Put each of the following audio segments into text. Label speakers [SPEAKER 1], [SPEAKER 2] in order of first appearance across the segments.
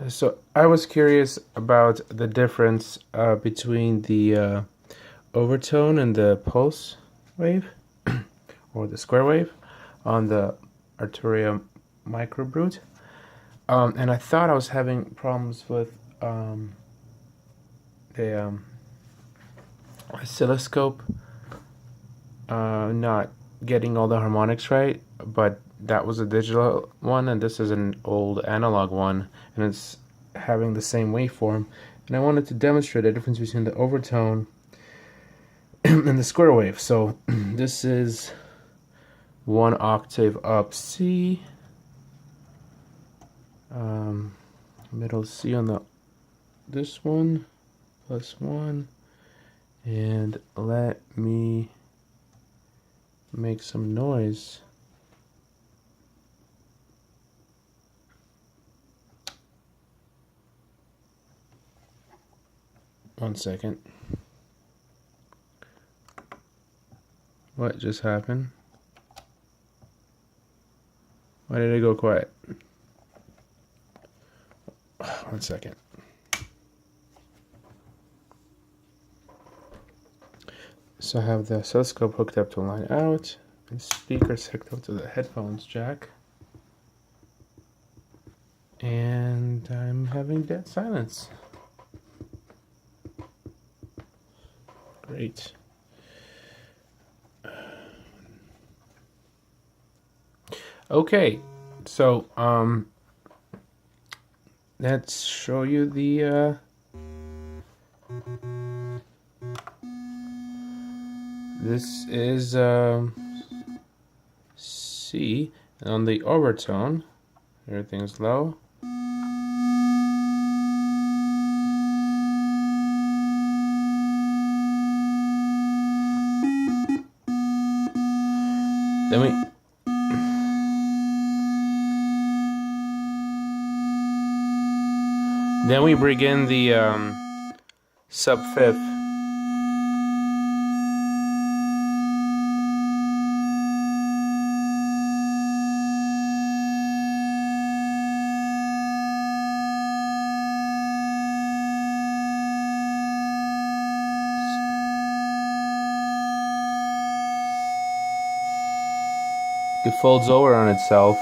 [SPEAKER 1] So I was curious about the difference between the overtone and the pulse wave, or the square wave, on the arturia microbrute. And I thought I was having problems with the oscilloscope not getting all the harmonics right, but that was a digital one, and this is an old analog one, and it's having the same waveform. And I wanted to demonstrate the difference between the overtone and the square wave. So this is 1 octave up C, middle C on this one, +1, and let me make some noise. One second. What just happened? Why did it go quiet? One second. So I have the oscilloscope hooked up to line out, and speakers hooked up to the headphones jack. And I'm having dead silence. Great. Okay, so let's show you the this is C, and on the overtone everything's low. Then we bring in the sub fifth. It folds over on itself.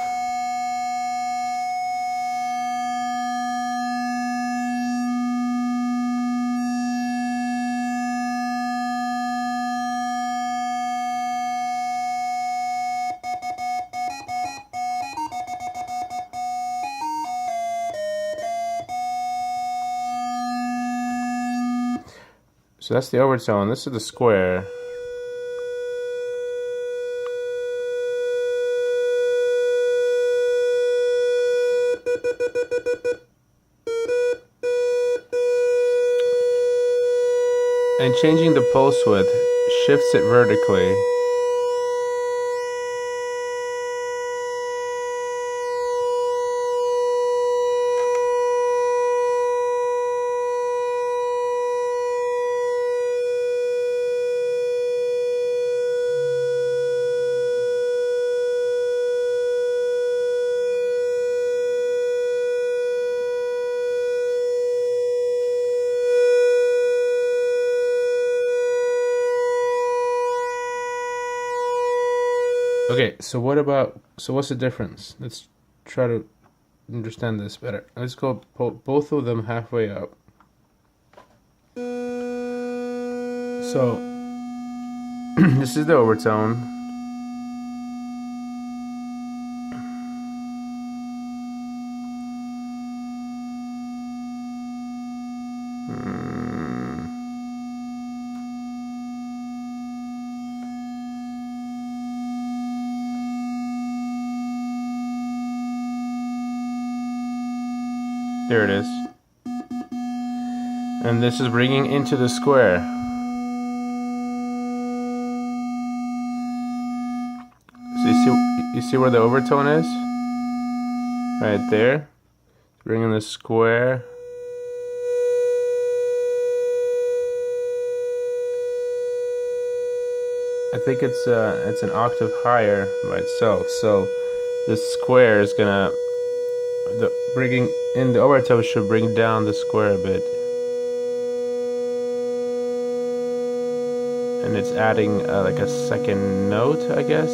[SPEAKER 1] So that's the overtone. This is the square. And changing the pulse width shifts it vertically. Okay, so what's the difference? Let's try to understand this better. Let's go both of them halfway up. So this is the overtone. There it is. And this is bringing into the square. So you see where the overtone is? Right there. Bringing the square. I think it's an octave higher by itself. So this square is gonna the bringing in the overtone should bring down the square a bit. And it's adding like a second note, I guess.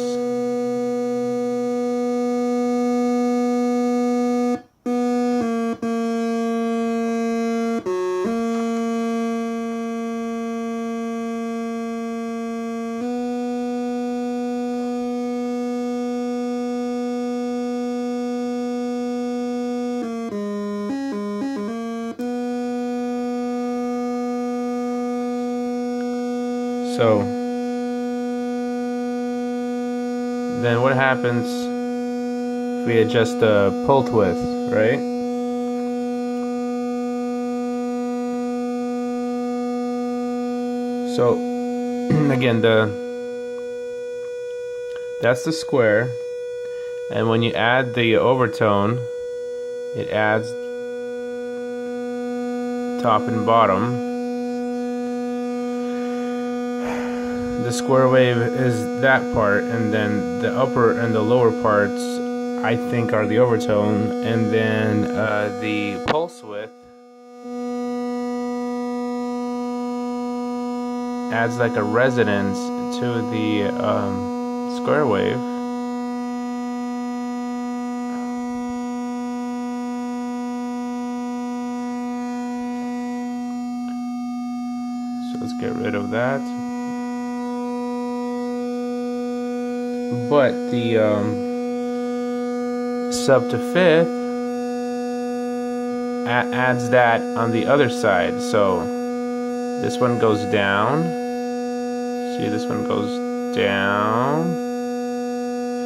[SPEAKER 1] So then what happens if we adjust the pulse width, right? So again, that's the square, and when you add the overtone, it adds top and bottom. The square wave is that part, and then the upper and the lower parts I think are the overtone, and then the pulse width adds like a resonance to the square wave. So let's get rid of that. But the sub to fifth adds that on the other side. So this one goes down. See, this one goes down.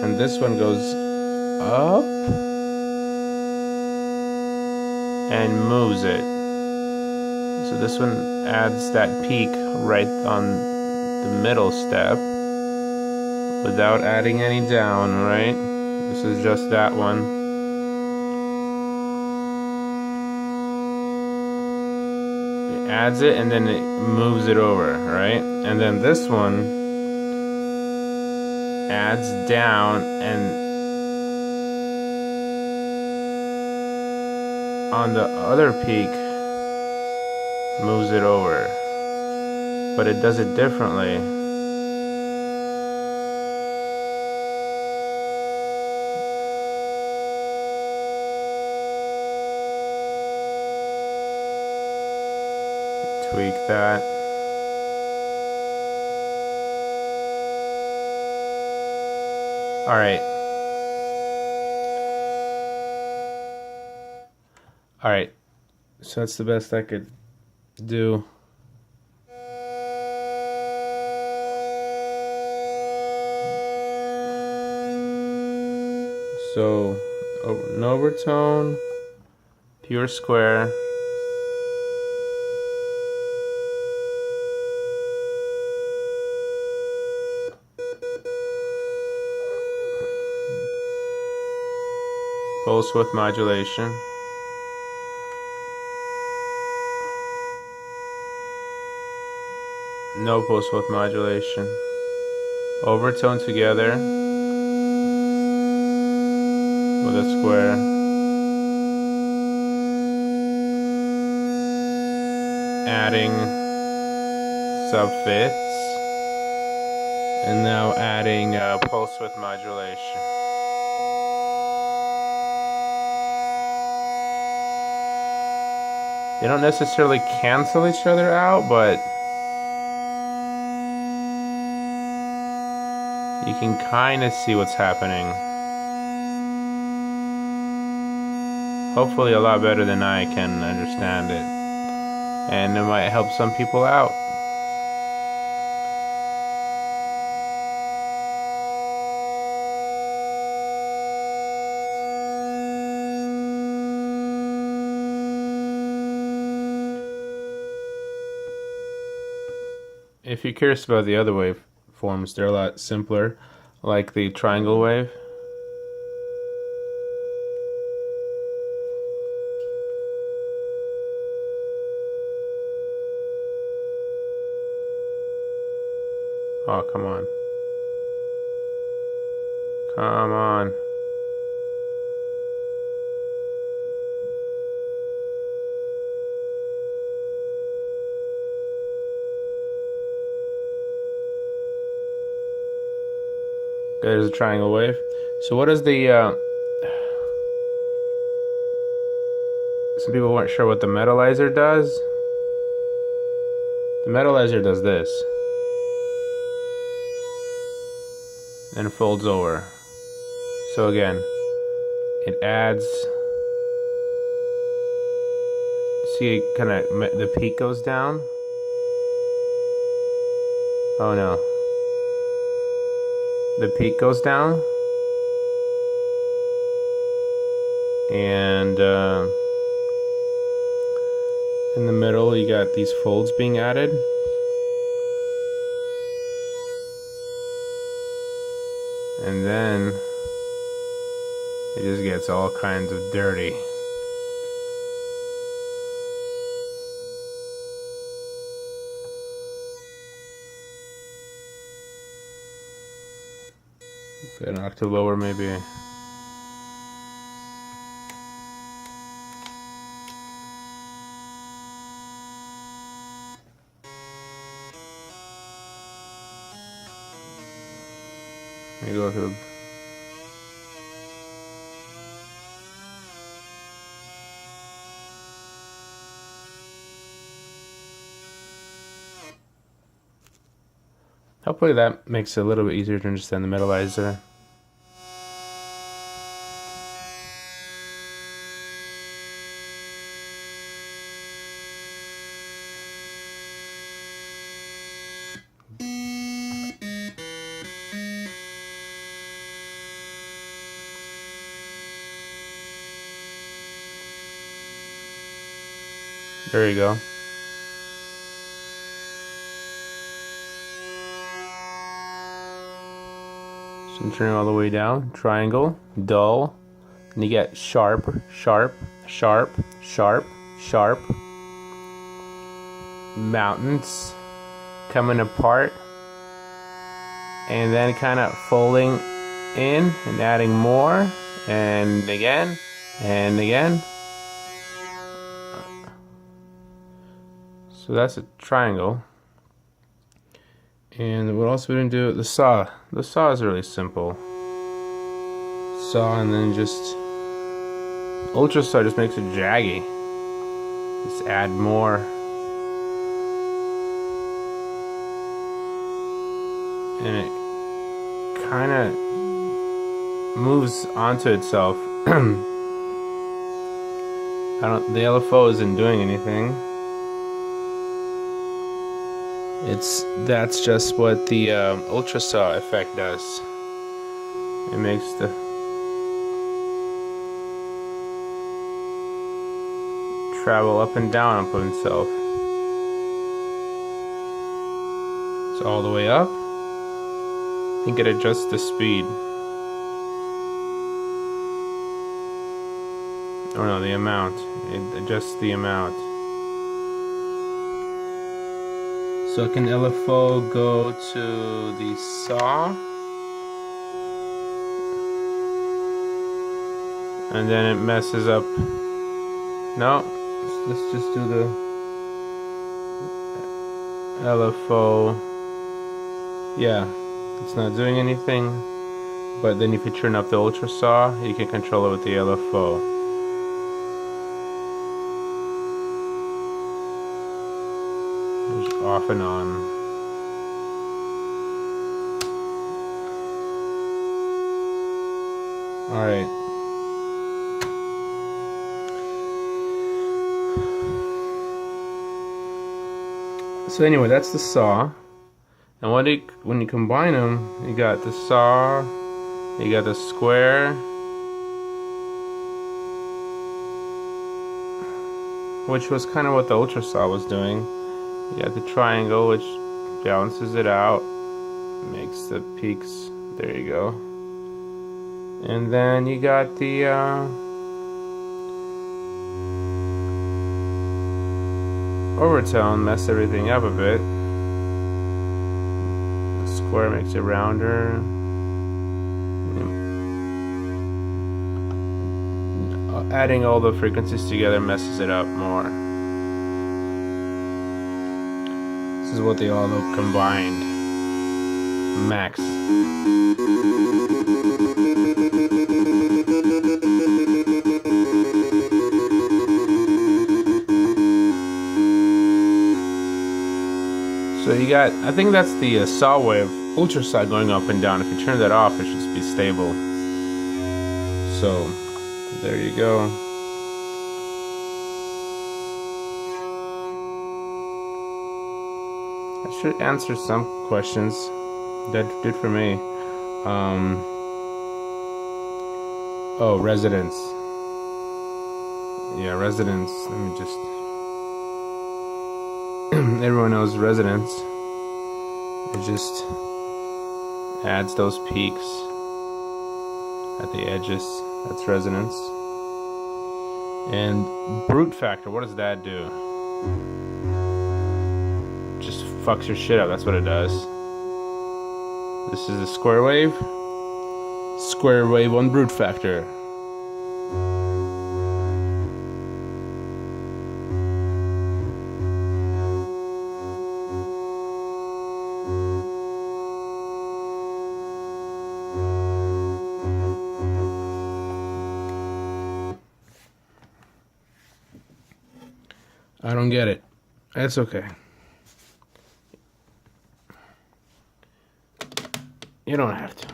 [SPEAKER 1] And this one goes up. And moves it. So this one adds that peak right on the middle step, without adding any down, right? This is just that one. It adds it and then it moves it over, right? And then this one adds down and on the other peak moves it over. But it does it differently. Tweak that. All right. All right. So that's the best I could do. So an overtone, pure square. Pulse width modulation. No pulse width modulation. Overtone together with a square. Adding sub-fifths. And now adding pulse width modulation. They don't necessarily cancel each other out, but you can kind of see what's happening. Hopefully a lot better than I can understand it. And it might help some people out. If you're curious about the other waveforms, they're a lot simpler, like the triangle wave. Oh, come on. Come on. There's a triangle wave. So what is the some people weren't sure what the metallizer does. The metallizer does this. And folds over. So again, it adds, see, kind of the peak goes down. Oh no, the peak goes down, and in the middle you got these folds being added. And then it just gets all kinds of dirty. An octave lower maybe. Maybe go to hopefully that makes it a little bit easier to understand the metallizer. There you go. So I'm turning all the way down. Triangle, dull, and you get sharp, sharp, sharp, sharp, sharp. Mountains coming apart, and then kind of folding in and adding more, and again, and again. So that's a triangle. And what else we didn't do? The saw. The saw is really simple. Saw, and then just ultra saw just makes it jaggy. Just add more. And it kind of moves onto itself. The LFO isn't doing anything. That's just what the ultra saw effect does. It makes the travel up and down up of itself. It's all the way up. I think it adjusts the speed. Oh no, the amount. It adjusts the amount. So can LFO go to the saw, and then it messes up. No, let's just do the LFO. Yeah, it's not doing anything, but then if you turn up the ultra saw, you can control it with the LFO. Off and on. Alright. So anyway, that's the saw. And when you combine them, you got the saw, you got the square, which was kind of what the ultra saw was doing. You got the triangle, which balances it out, makes the peaks. There you go. And then you got the overtone, mess everything up a bit. The square makes it rounder. Adding all the frequencies together messes it up more. This is what they all look combined. Max. So you got, I think that's the saw wave ultrasonic going up and down. If you turn that off, it should be stable. So there you go. I should answer some questions. That did for me. Oh, resonance. Yeah, resonance. Let me just. Everyone knows resonance. It just adds those peaks at the edges. That's resonance. And brute factor, what does that do? Just fucks your shit up, that's what it does. This is a square wave. Square wave on brute factor. I don't get it. That's okay. You don't have to.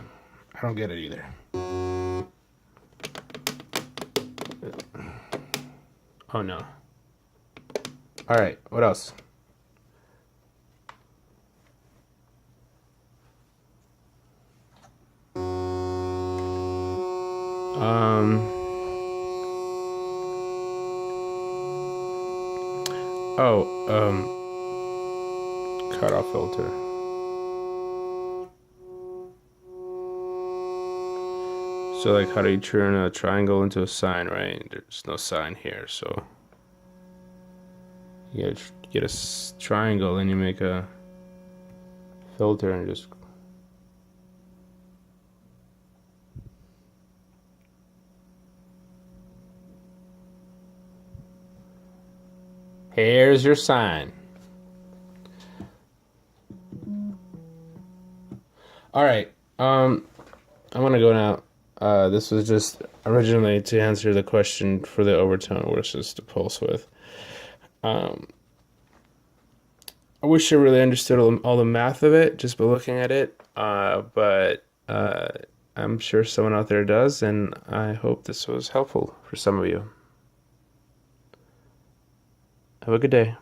[SPEAKER 1] I don't get it either. Oh no. Alright, what else? Cutoff filter. So like, how do you turn a triangle into a sine, right? There's no sine here, so you get a triangle and you make a filter and just here's your sine. All right, I'm gonna go now. This was just originally to answer the question for the overtone versus the pulse width. I wish I really understood all the math of it just by looking at it, but I'm sure someone out there does, and I hope this was helpful for some of you. Have a good day.